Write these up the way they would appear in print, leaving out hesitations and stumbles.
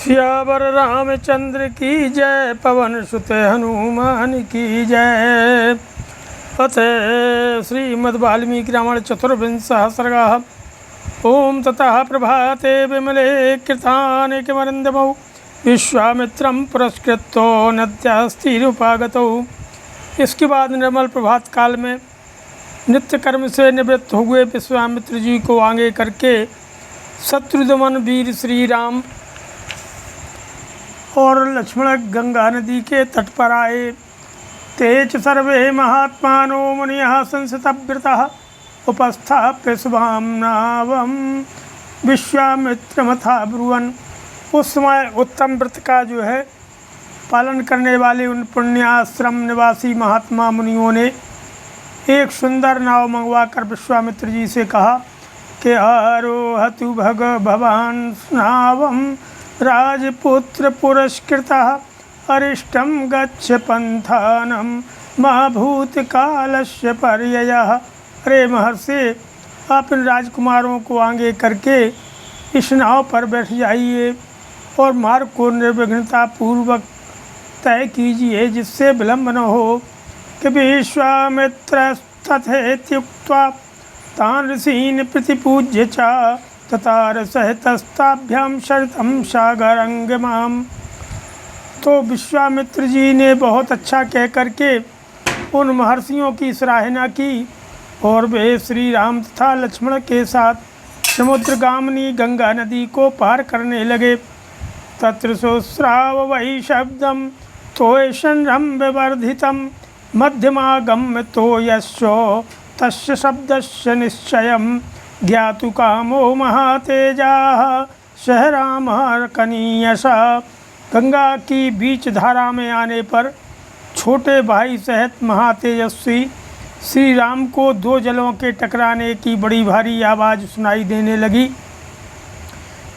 सियावर रामचंद्र की जय, पवन सुत हनुमान की जय। अथ श्रीमद् वाल्मीकि रामायण चतुर्विंशः सर्गः। ओम ततः प्रभाते विमले कृतानेकमरिन्दमौ विश्वामित्रं पुरस्कृतो नद्यास्तीरुपागतौ। इसके बाद निर्मल प्रभात काल में नित्य कर्म से निवृत्त हुए विश्वामित्र जी को आगे करके शत्रुदमन वीर श्री राम और लक्ष्मण गंगा नदी के तट पर आए। तेज सर्वे महात्मानो मुनियः संसितव्रतः उपस्थाप्य शुभां नावं विश्वामित्रमथा ब्रुवन्। उस समय उत्तम व्रत का जो है पालन करने वाले उन पुण्याश्रम निवासी महात्मा मुनियों ने एक सुंदर नाव मंगवा कर विश्वामित्र जी से कहा कि आरोहतु भगवान् नावं राजपुत्र पुरस्कृतः अरिष्टं गच्छ पंथानं मा भूतकालस्य पर्ययः। अरे महर्षि, आप इन राजकुमारों को आगे करके इस नाव पर बैठ जाइए और मार्ग को निर्विघ्नता पूर्वक तय कीजिए, जिससे विलम्ब न हो। कि विश्वामित्रस्तथेत्युक्त्वा तान् ऋषीन् प्रतिपूज्य च ततार सहितस्ताभ्यां शरतं सागरंगमाम। तो विश्वामित्र जी ने बहुत अच्छा कह करके उन महर्षियों की सराहना की और वे श्री राम तथा लक्ष्मण के साथ समुद्रगामिनी गंगा नदी को पार करने लगे। तत्र सुश्राव वै शब्दं तोयशनरं विवर्धितं मध्यमागम्य तो यशो तस्य शब्दस्य निश्चयम् ज्ञातु कामो महातेजाः सह रामः कनीयसा। गंगा की बीच धारा में आने पर छोटे भाई सहित महातेजस्वी श्री राम को दो जलों के टकराने की बड़ी भारी आवाज़ सुनाई देने लगी।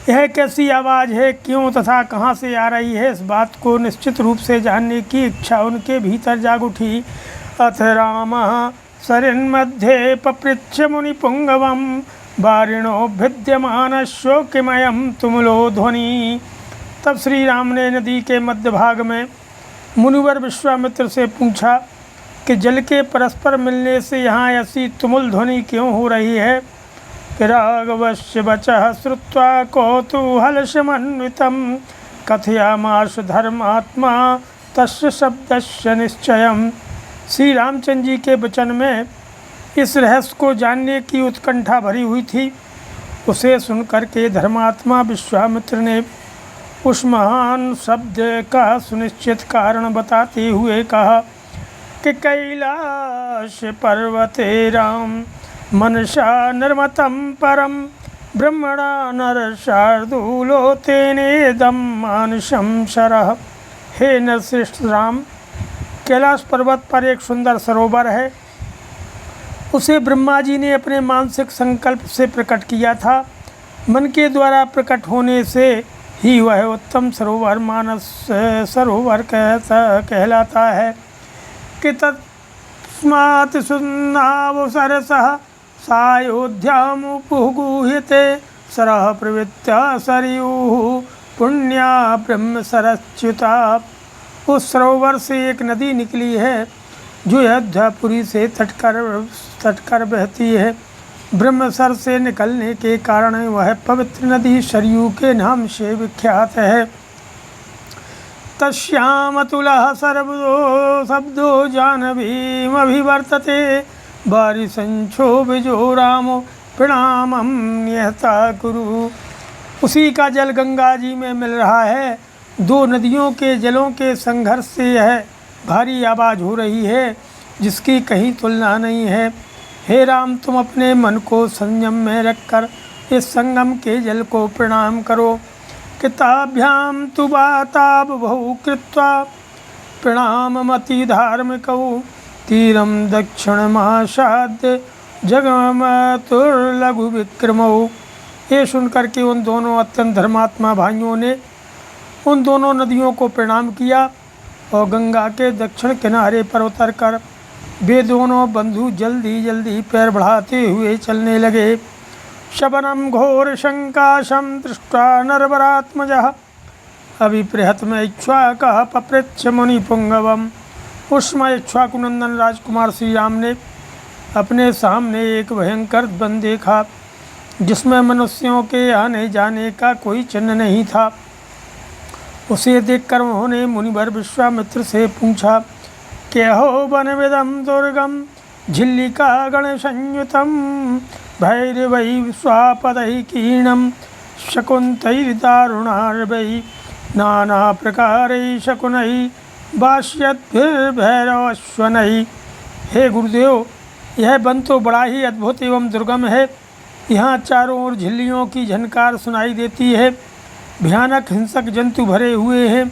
यह कैसी आवाज़ है, क्यों तथा कहाँ से आ रही है, इस बात को निश्चित रूप से जानने की इच्छा उनके भीतर जाग उठी। अथ रामः सरिन्मध्ये पपृच्छ मुनिपुंगवं वारिणो भिद्यमानशोकमयं तुमुलो ध्वनि। तब श्री राम ने नदी के मध्य भाग में मुनिवर विश्वामित्र से पूछा कि जल के परस्पर मिलने से यहाँ ऐसी तुमुल ध्वनि क्यों हो रही है। राघवस्य वचः श्रुत्वा कौतूहलसमन्वितं कथयामास धर्मात्मा तस्य शब्दस्य निश्चयम्। श्री रामचंद्र जी के वचन में इस रहस्य को जानने की उत्कंठा भरी हुई थी। उसे सुनकर के धर्मात्मा विश्वामित्र ने उस महान शब्द का सुनिश्चित कारण बताते हुए कहा कि कैलाश पर्वते राम मनसा निर्मतं परम ब्रह्मणा नरशार्दूलो तेनेदं मानुषं शरः। हे नरश्रेष्ठ राम, कैलाश पर्वत पर एक सुंदर सरोवर है। उसे ब्रह्मा जी ने अपने मानसिक संकल्प से प्रकट किया था। मन के द्वारा प्रकट होने से ही वह उत्तम सरोवर मानस सरोवर कहलाता है। कि तस्मात् सुन्नावसरसः सायोध्यामुपगूह्यते सरः प्रवृत्त्या सरयूः पुण्या ब्रह्म सरच्युता। उस सरोवर से एक नदी निकली है जो अयोध्यापुरी से तटकर बहती है। ब्रह्मसर से निकलने के कारण वह पवित्र नदी सरयू के नाम से विख्यात है। तस्यामतुलः सर्वो शब्दो जाह्नवीमभिवर्तते वारिसंक्षोभिजो रामो प्रणामं निहता कुरु। उसी का जल गंगा जी में मिल रहा है। दो नदियों के जलों के संघर्ष से यह भारी आवाज़ हो रही है, जिसकी कहीं तुलना नहीं है। हे राम, तुम अपने मन को संयम में रखकर इस संगम के जल को प्रणाम करो। किताभ्यां तु वाताब बहु कृत्वा प्रणाममति धार्मिकौ तीरं दक्षिणमासाद्य जगमतुर्लघु विक्रमौ। ये सुनकर के उन दोनों अत्यंत धर्मात्मा भाइयों ने उन दोनों नदियों को प्रणाम किया और गंगा के दक्षिण किनारे पर उतरकर वे दोनों बंधु जल्दी जल्दी पैर बढ़ाते हुए चलने लगे। शबनम घोर शंकाशं दृष्ट्वा नरवरात्मजः अभिप्रहत में इक्ष्वाकः पपृच्छ मुनि पुंगवम। उस समय इक्ष्वाकुनंदन राजकुमार श्री राम ने अपने सामने एक भयंकर वन देखा जिसमें मनुष्यों के आने जाने का कोई चिन्ह नहीं था। उसे देखकर उन्होंने मुनिवर विश्वामित्र से पूछा कि अहो वनमिदं दुर्गम झिल्लिका गण संयुतम भैरवै स्वापदै कीर्णम शकुन्तैर्दारुणार्वै नाना प्रकारै शकुनै भाष्यद्भिर्भैरवश्वनै। हे गुरुदेव, यह वन तो बड़ा ही अद्भुत एवं दुर्गम है। यहाँ चारों ओर झिल्लियों की झनकार सुनाई देती है। भयानक हिंसक जंतु भरे हुए हैं।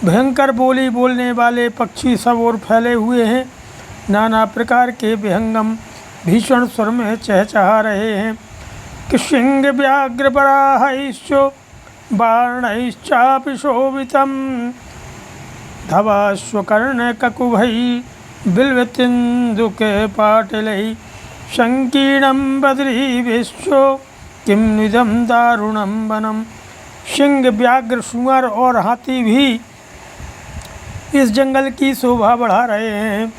भयंकर बोली बोलने वाले पक्षी सब ओर फैले हुए हैं। नाना प्रकार के विहंगम भीषण स्वर में चहचहा रहे हैं। किशिंग व्याघ्र बराहैश्च बाणैश्चापि शोभितं धवाश्वकर्ण ककुभै बिल्वतिन्दुके पाटलै संकीर्णं बद्रीविश्व किं निदं दारुणं वनम। सिंह, व्याघ्र, सुअर और हाथी भी इस जंगल की शोभा बढ़ा रहे हैं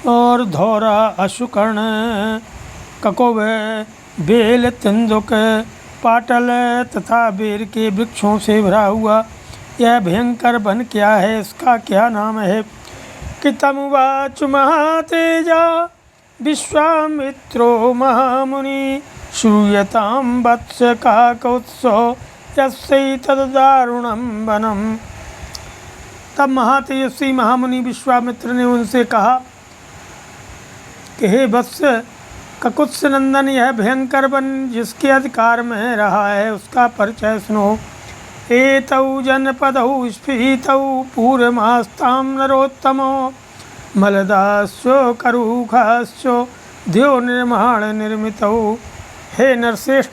और धौरा, अश्वकर्ण, ककुभ, बेल, तिन्दुक, पाटल तथा बेर के वृक्षों से भरा हुआ यह भयंकर वन क्या है, इसका क्या नाम है। कि तमुवाच महातेजा विश्वामित्रो महामुनि श्रूयतां वत्स काकोत्सव यस्यैतद्दारुणं वनम। तब महातेजस्वी महामुनि विश्वामित्र ने उनसे कहा कि हे वत्स ककुत्स नंदन, यह भयंकर वन जिसके अधिकार में रहा है उसका परिचय सुनो। एतौ जनपदौ स्फीतौ पूर्वमास्तां नरोत्तमो मलदास्यो करूखास्यो द्यो निर्माण निर्मितौ। हे नरश्रेष्ठ,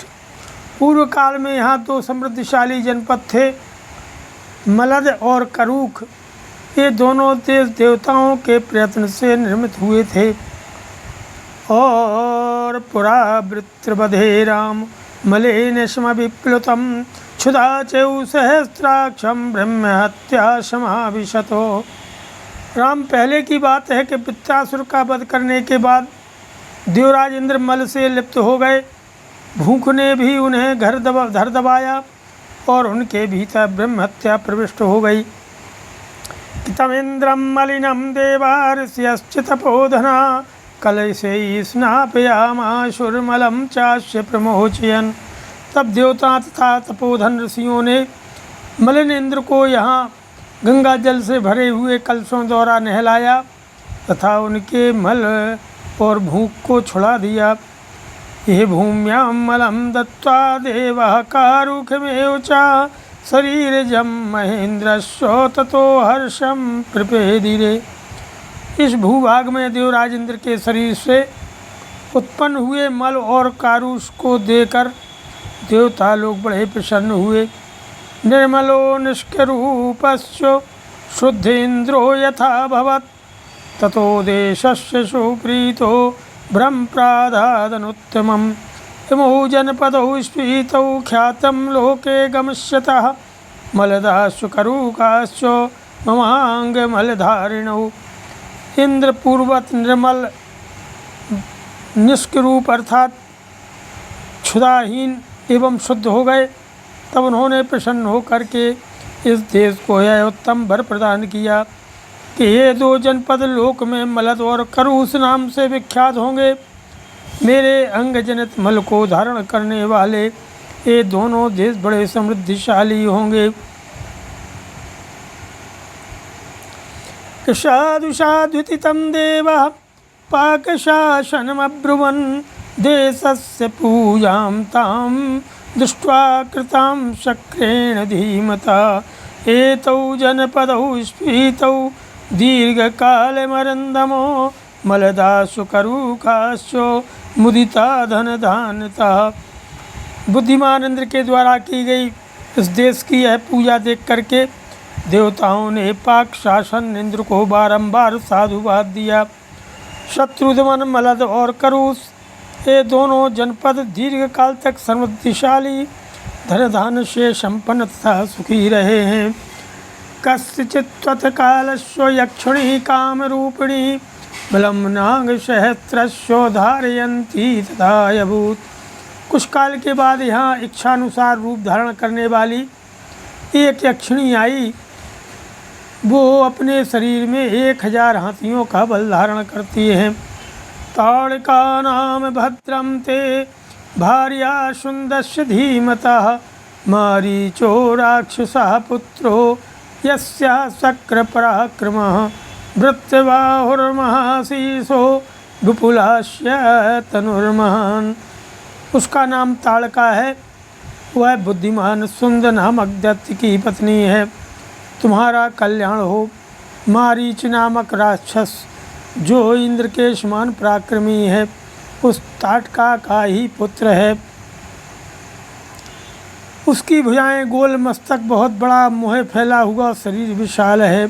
पूर्व काल में यहाँ दो समृद्धशाली जनपद थे, मलद और करूख। ये दोनों देश देवताओं के प्रयत्न से निर्मित हुए थे। और पुरा वृत्रवधे राम मलेन समविप्लुतं क्षुधा चेउ सहस्राक्षं ब्रह्महत्या समाविशतो। राम, पहले की बात है कि वृत्रासुर का वध करने के बाद देवराज इंद्र मल से लिप्त हो गए। भूख ने भी उन्हें धर दबाया और उनके भीतर ब्रह्महत्या प्रविष्ट हो गई। तमिंद्रम मलिनम देवार्ष्यश्च तपोधना कलशै स्नापयामाशुर्मलं चास्य प्रमोचयन्। तब देवता तथा तपोधन ऋषियों ने मलिन इंद्र को यहाँ गंगा जल से भरे हुए कलशों द्वारा नहलाया तथा उनके मल और भूख को छुड़ा दिया। ये भूम्यां मलं दत्त्वा देवः कारुखमेव च शरीरजं महेन्द्रस्य ततो हर्षं प्रपेदिरे। इस भूभाग में देवराज इंद्र के शरीर से उत्पन्न हुए मल और कारुष को देकर देवता लोग बड़े प्रसन्न हुए। निर्मलो निष्करूपस्य शुद्धेन्द्रो यथा भवत् ततो देशस्य सुप्रीतो ब्रह्मप्रादादनुत्तमम्। इमौ जनपदौ स्फीतौ ख्यातं लोके गमिष्यतः मलदाश्च करूकाश्च ममांगमलधारिणौ। इंद्र पूर्वत निर्मल, निष्करूप अर्थात क्षुधाहीन एवं शुद्ध हो गए। तब उन्होंने प्रसन्न होकर के इस देश को यह उत्तम वर प्रदान किया कि ये दो जनपद लोक में मलद और करूस नाम से विख्यात होंगे। मेरे अंग जनित मल को धारण करने वाले ये दोनों देश बड़े समृद्धिशाली होंगे। साधु साधुति तं देवः पाकशासनमब्रुवन् देशस्य पूजां तां दृष्ट्वा कृतां शक्रेण धीमता। एतौ जनपदौ स्फीतौ दीर्घकालमरन्दमो मलदासु करूखास्यो मुदिता धनधानता। बुद्धिमान इंद्र के द्वारा की गई इस देश की यह पूजा देख करके देवताओं ने पाक शासन इंद्र को बारंबार साधुवाद दिया। शत्रुध्मन, मलद और करूस ये दोनों जनपद दीर्घ काल तक समृद्धिशाली धन धान से संपन्न तथा सुखी रहे हैं। कस्यचित् कालस्व यक्षिणी काम रूपिणी विलम्बनांग सहस्रस्व धारयन्ती तथायभूत। कुछ काल के बाद यहाँ इच्छानुसार रूप धारण करने वाली एक यक्षिणी आई। वो अपने शरीर में 1000 हाथियों का बल धारण करती है। ताड़का नाम भद्रम ते भार्या सुंदस्य धीमतः मारीचो राक्षसः पुत्रो यस्याः शक्र पराक्रमः भृत्यबाहुर्महाशीर्षो विपुलास्य तनुर्महान। उसका नाम ताड़का है। वह बुद्धिमान सुंदर नामक दैत्य की पत्नी है। तुम्हारा कल्याण हो। मारीच नामक राक्षस जो इंद्र के समान पराक्रमी है, उस ताड़का का ही पुत्र है। उसकी भुजाएं गोल, मस्तक बहुत बड़ा, मुँह फैला हुआ, शरीर विशाल है।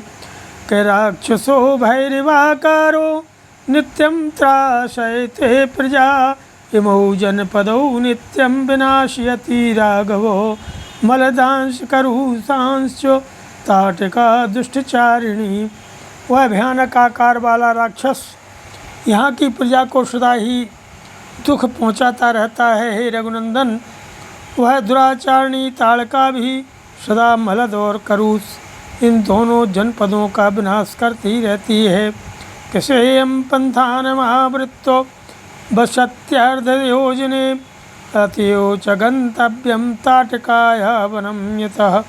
के राक्षसो भैरवाकारो नित्यं त्रासयते प्रजा इमौ जनपदौ नित्यं विनाशयति राघवो मलदांश करुषांश्च ताटका दुष्टचारिणी। वह भयानक आकार वाला राक्षस यहाँ की प्रजा को सदा ही दुख पहुँचाता रहता है। हे रघुनंदन, वह दुराचारिणी ताड़का भी सदा मलद और करुष इन दोनों जनपदों का विनाश करती रहती है। किसेयं पंथान महावृत्तो वशत्यार्धयोजने अतियो च गंतव्यम ताटकाया वनम यतः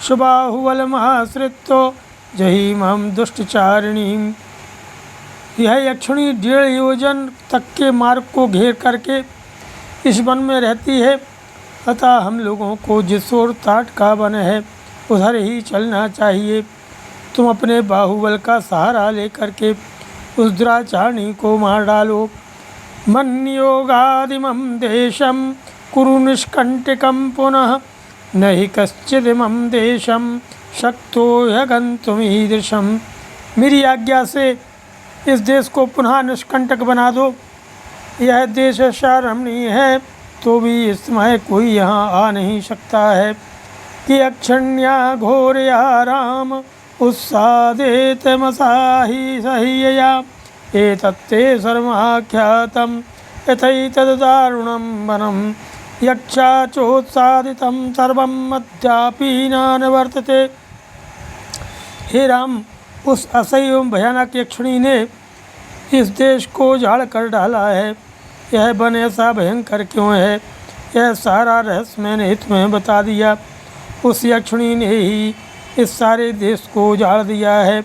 सुबाहुबलमाश्रितो जहीमं दुष्टचारिणी। यह यक्षिणी 1.5 योजन तक के मार्ग को घेर करके इस वन में रहती है। अतः हम लोगों को जिस ओर ताटका वन है उधर ही चलना चाहिए। तुम अपने बाहुबल का सहारा लेकर के उस दुराचारिणी को मार डालो। मन्योगादिमं देशं कुरु निष्कंटकं पुनः नहि कश्चिदिमं देशं शक्तो यगन्तुमीदृशम्। मेरी आज्ञा से इस देश को पुनः निष्कंटक बना दो। यह देश रमणीय है तो भी इस समय कोई यहाँ आ नहीं सकता है। कि अक्षण्या घोरया राम उत्सादेत मसाही सह्यया एतत्ते सर्वमाख्यातं यथैतद्दारुणं वनं यक्षा चोत्सादितं सर्वं अद्यापि न वर्तते। हे राम, उस असह्य एवं भयानक यक्षिणी ने इस देश को झाड़ कर डाला है। यह वन ऐसा भयंकर क्यों है, यह सारा रहस्य मैंने तुम्हें बता दिया। उस यक्षिणी ने ही इस सारे देश को उजाड़ दिया है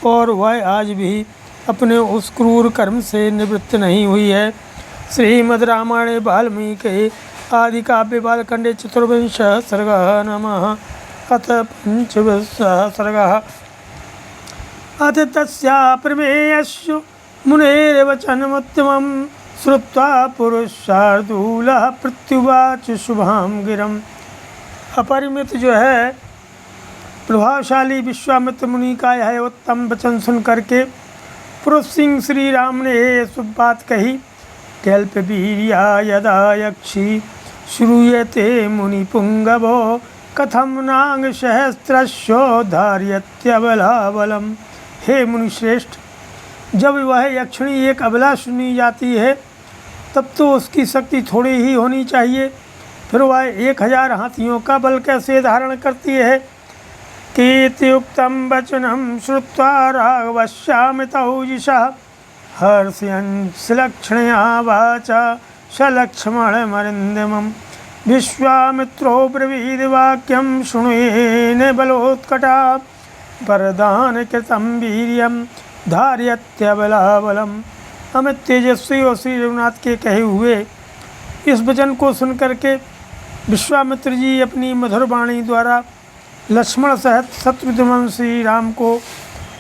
और वह आज भी अपने उस क्रूर कर्म से निवृत्त नहीं हुई है। श्रीमद् रामायणे वाल्मीकि आदि काव्ये बालकांडे 24 सर्गः नमः। अथ 25 सर्गः। अथ तस्या प्रमेयस्य मुनेर्वचनमुत्तमं श्रुत्वा पुरुषार्दूलः प्रत्युवाच शुभां गिरम्। अपरिमित जो है प्रभावशाली विश्वामित्र मुनि का यह उत्तम वचन सुन करके पुरुष सिंह श्री राम ने ये शुभ बात कही। कल्प वीर्या यदा यक्षी श्रूयते मुनि पुंगवो कथम नांग सहस्रस्यो धार्यत्यबलाबलम। हे मुनिश्रेष्ठ, जब वह यक्षिणी एक अबला सुनी जाती है तब तो उसकी शक्ति थोड़ी ही होनी चाहिए, फिर वह 1000 हाथियों का बल कैसे धारण करती है। कीर्तियुक्तं वचनं श्रुत्वा राघवश्यामितौजिषः हर्षयन् सलक्ष्मणया वाचा सलक्ष्मणमरिन्दमं। विश्वामित्रो ब्रवीद वाक्यं शृणुयेन बलोत्कटा वरदानकृतं वीर्यं धार्यत्यबलाबलम्। अमित तेजस्वी और श्री रघुनाथ के कहे हुए इस वचन को सुन करके विश्वामित्र जी अपनी मधुर वाणी द्वारा लक्ष्मण सहित शत्रुघ्न श्री राम को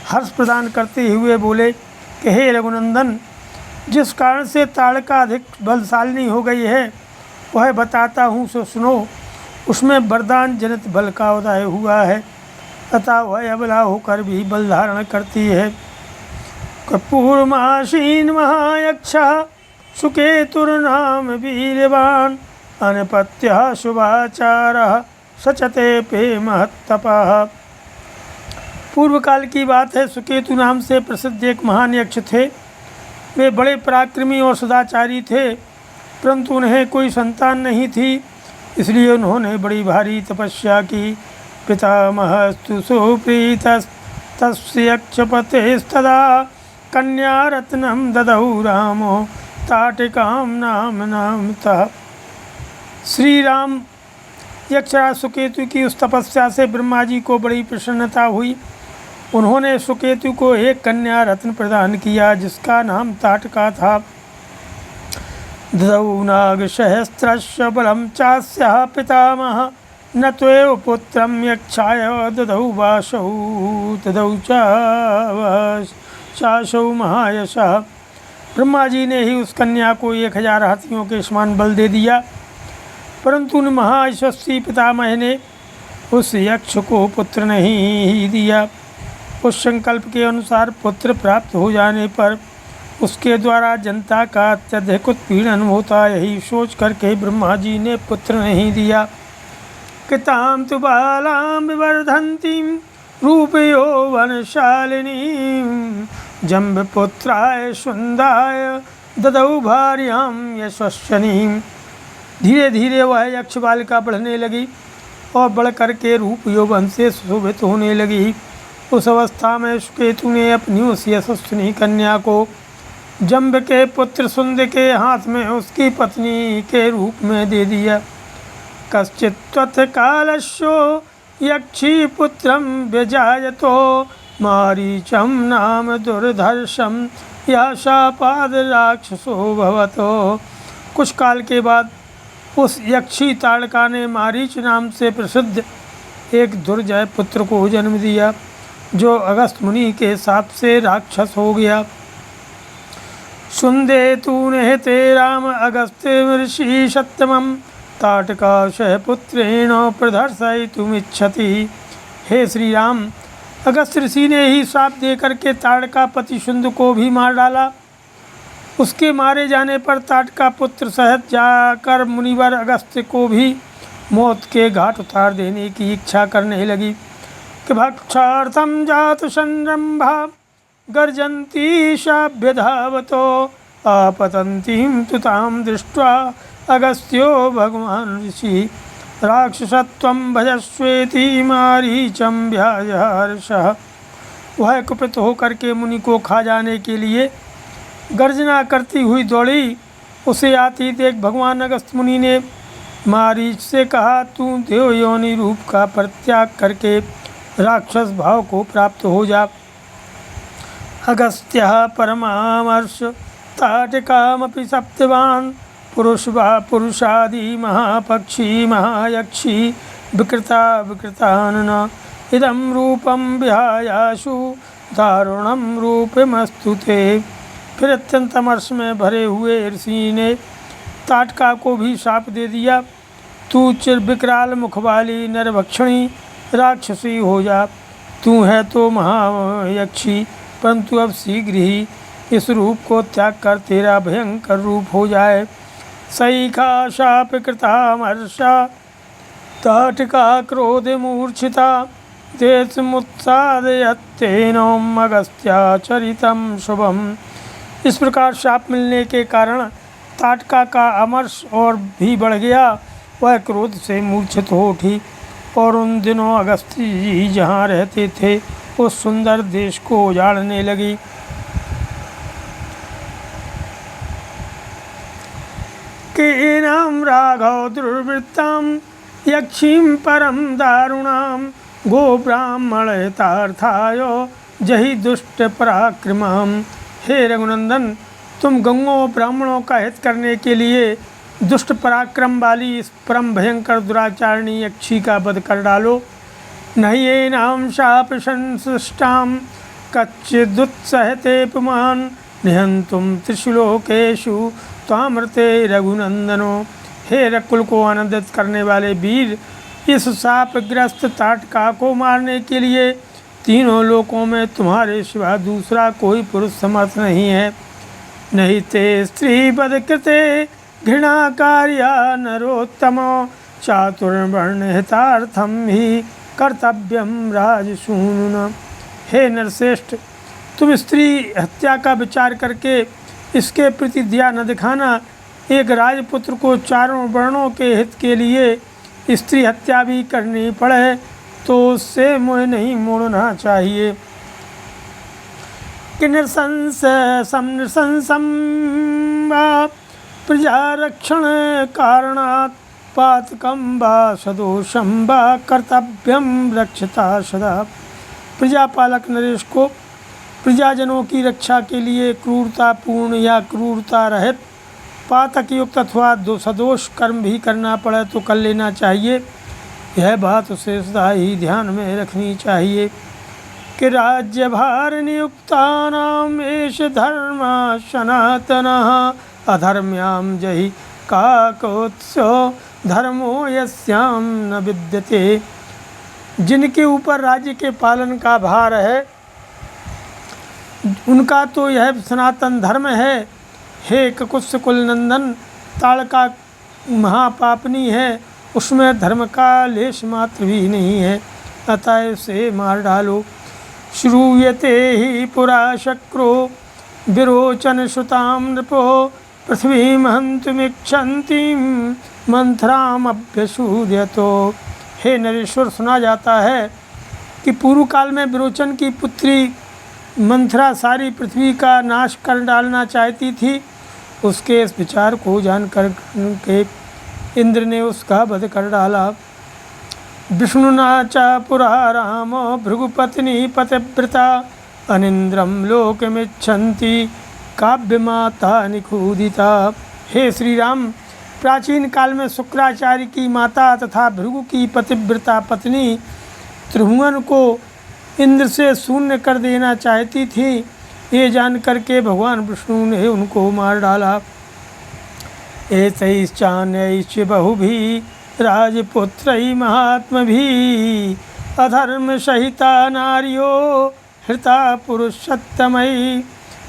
हर्ष प्रदान करते हुए बोले कि हे रघुनंदन, जिस कारण से ताड़का अधिक बलशालिनी हो गई है वह बताता हूँ, सो सुनो। उसमें वरदान जनित बल का उदय हुआ है, अतः वह अबला होकर भी बल धारण करती है। कपूर्मासीन महायक्षा सुकेतुर्नाम वीरवान अनपत्यः शुभाचारः सचते पे महत्तपः। पूर्व काल की बात है। सुकेतु नाम से प्रसिद्ध एक महान यक्ष थे। वे बड़े पराक्रमी और सदाचारी थे, परंतु उन्हें कोई संतान नहीं थी, इसलिए उन्होंने बड़ी भारी तपस्या की। पितामहस्तु सुप्रीतस्तस्य यक्षपतेस्तदा कन्यारत्नं ददौ रामो ताटिकां नाम नामतः। श्री राम यक्षराज सुकेतु की उस तपस्या से ब्रह्मा जी को बड़ी प्रसन्नता हुई। उन्होंने सुकेतु को एक कन्या रत्न प्रदान किया, जिसका नाम ताटका था। ददौ नागसहस्रस्य बलं चास्यः पितामहः न त्वेव पुत्रं यक्षाय ददौ वासौ तदौ चासौ महायशः। ब्रह्मा जी ने ही उस कन्या को 1000 हाथियों के समान बल दे दिया, परंतु उन महायशस्वी पितामह ने उस यक्ष को पुत्र नहीं दिया। उस संकल्प के अनुसार पुत्र प्राप्त हो जाने पर उसके द्वारा जनता का अत्यधिक उत्पीड़न होता, यही सोच करके ब्रह्मा जी ने पुत्र नहीं दिया। कृतां तु बालां विवर्धन्तीं रूपयो वनशालिनीं जम्बपुत्राय सुन्दाय ददौ भार्यां यशस्विनीं। धीरे धीरे वह यक्ष बालिका बढ़ने लगी और बढ़ करके रूप यौवन से सुशोभित होने लगी। उस अवस्था में सुकेतु ने अपनी उस यशस्विनी कन्या को जम्ब के पुत्र सुंद के हाथ में उसकी पत्नी के रूप में दे दिया। कश्चित् त्वत्कालस्यो यक्षी पुत्रं व्यजायतो मारीचं नाम दुर्धर्षं याशापाद राक्षसो भवतो। कुछ काल के बाद उस यक्षी ताड़का ने मारीच नाम से प्रसिद्ध एक दुर्जय पुत्र को जन्म दिया, जो अगस्त मुनि के शाप से राक्षस हो गया। सुंदे तू नेहते राम अगस्त्य ऋषि सत्यमं ताटका शह पुत्रेण प्रदर्शयितुमिच्छति। हे श्री राम, अगस्त ऋषि ने ही शाप दे करके ताड़का पति शुंद को भी मार डाला। उसके मारे जाने पर ताटका पुत्र सहित जाकर मुनिवर अगस्त्य को भी मौत के घाट उतार देने की इच्छा करने लगी कि भक्षार्थं जातु संरंभा गर्जन्ती शाभ्यधावतो आपतन्तीं तु तां दृष्ट्वा अगस्त्यो भगवान ऋषि राक्षसत्वं भजस्वेति मारीचं व्याजहर्षः। वह कुपित होकर के मुनि को खा जाने के लिए गर्जना करती हुई दौड़ी। उसे आती देख भगवान अगस्त मुनि ने मारीच से कहा, तू देव योनि रूप का परित्याग करके राक्षस भाव को प्राप्त हो जा। अगस्त्यः परमामर्श ताटिकामपि सप्तवान् पुरुषादि महापक्षी महायक्षी विकृतानन इदं रूपं विहायाशु दारुणं रूपमस्तु ते। फिर अत्यंत अमर्ष में भरे हुए ऋषि ने ताटका को भी शाप दे दिया, तू चिर विकराल मुख वाली नरभक्षणी राक्षसी हो जा। तू है तो महायक्षी, परंतु अब शीघ्र ही इस रूप को त्याग कर तेरा भयंकर रूप हो जाए। सैखा शाप कृतामर्षा ताटका क्रोध मूर्छिता देशमुत्सादयत्येनम् अगस्त्याचरितं शुभम। इस प्रकार शाप मिलने के कारण ताटका का अमर्ष और भी बढ़ गया। वह क्रोध से मूर्छित हो उठी और उन दिनों अगस्त्य जी जहाँ रहते थे उस सुंदर देश को उजाड़ने लगी। केनां राघव दुर्वृत्तां यक्षीं परम दारुणां गोब्राह्मणहितार्थाय जहि दुष्ट पराक्रमम्। हे रघुनंदन, तुम गंगों ब्राह्मणों का हित करने के लिए दुष्ट पराक्रम वाली इस परम भयंकर दुराचारणी यक्षी का वध कर डालो। नहीं ये नाम शाप संसृष्टाम कच्चिदुत्सहते पुमान निहंतुम त्रिशुलोकेशु त्वामृते रघुनंदनो। हे रकुल को आनंदित करने वाले वीर, इस शापग्रस्त ताटका को मारने के लिए तीनों लोकों में तुम्हारे सिवा दूसरा कोई पुरुष समर्थ नहीं है। नहीं ते स्त्री वध कृते घृणाकार्या नरोत्तमो चातुर्वर्णहितार्थम ही कर्तव्यम राजसूनुना। हे नरश्रेष्ठ, तुम स्त्री हत्या का विचार करके इसके प्रति दया न दिखाना। एक राजपुत्र को चारों वर्णों के हित के लिए स्त्री हत्या भी करनी पड़े तो उससे मुँह नहीं मोड़ना चाहिए। कि नृशंसम वा प्रजारक्षण कारणात् पातकं वा सदोषं वा कर्तव्यम रक्षता सदा। प्रजापालक नरेश को प्रजाजनों की रक्षा के लिए क्रूरतापूर्ण या क्रूरता रहित पातक युक्त अथवा सदोष कर्म भी करना पड़े तो कर लेना चाहिए। यह बात उसे सदा ही ध्यान में रखनी चाहिए कि राज्यभार नियुक्तानां एष धर्म सनातनः अधर्म्यां जहि काकोत्सो धर्मो यस्यां न विद्यते। जिनके ऊपर राज्य के पालन का भार है उनका तो यह सनातन धर्म है। हे ककुत्स कुल नंदन, ताड़का महापापनी है, उसमें धर्म का लेश मात्र भी नहीं है, अतः उसे मार डालो। श्रूयते ही पुरा शक्रो विरोचन श्रुतां नृपो पृथ्वीं हन्तुमिच्छन्तीं मंथरामभ्यसूर्यतो। हे नरेश्वर, सुना जाता है कि पूर्व काल में विरोचन की पुत्री मंथरा सारी पृथ्वी का नाश कर डालना चाहती थी। उसके इस विचार को जानकर के इंद्र ने उसका वध कर डाला। विष्णुना च पुरा रामो भृगुपत्नी पतिव्रता अनिन्द्रम लोकमिच्छन्ति काव्यमाता निखूदिता। हे श्री राम, प्राचीन काल में शुक्राचार्य की माता तथा भृगु की पतिव्रता पत्नी त्रिभुवन को इंद्र से शून्य कर देना चाहती थी। ये जानकर के भगवान विष्णु ने उनको मार डाला। एतैश्चान्यैश्च बहुभिः राजपुत्रैः महात्मभिः अधर्म सहिता नार्यो हृता पुरुषोत्तमैः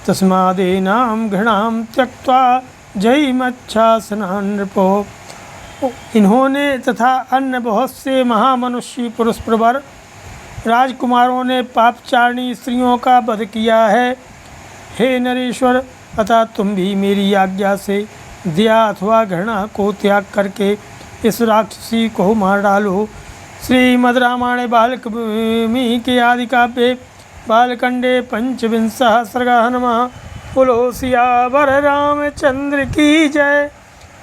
तस्मादेनां घृणां त्यक्त्वा जयिमच्छासनान् नृपो। इन्होंने तथा अन्य बहुत से महामनुष्य पुरुष प्रवर राजकुमारों ने पापचारिणी स्त्रियों का वध किया है। हे नरेश्वर, अतः तुम भी मेरी आज्ञा से दया अथवा घृणा को त्याग करके इस राक्षसी को मार डालो। श्रीमद् रामायणे वाल्मीकि आदि काव्ये बालकांडे पंचविंशः सर्गः। नमः। बोलो सियावर रामचंद्र की जय,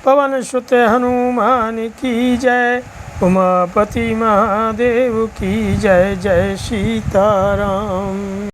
पवन सुत हनुमान की जय, उमापति महादेव की जय। जय सीताराम।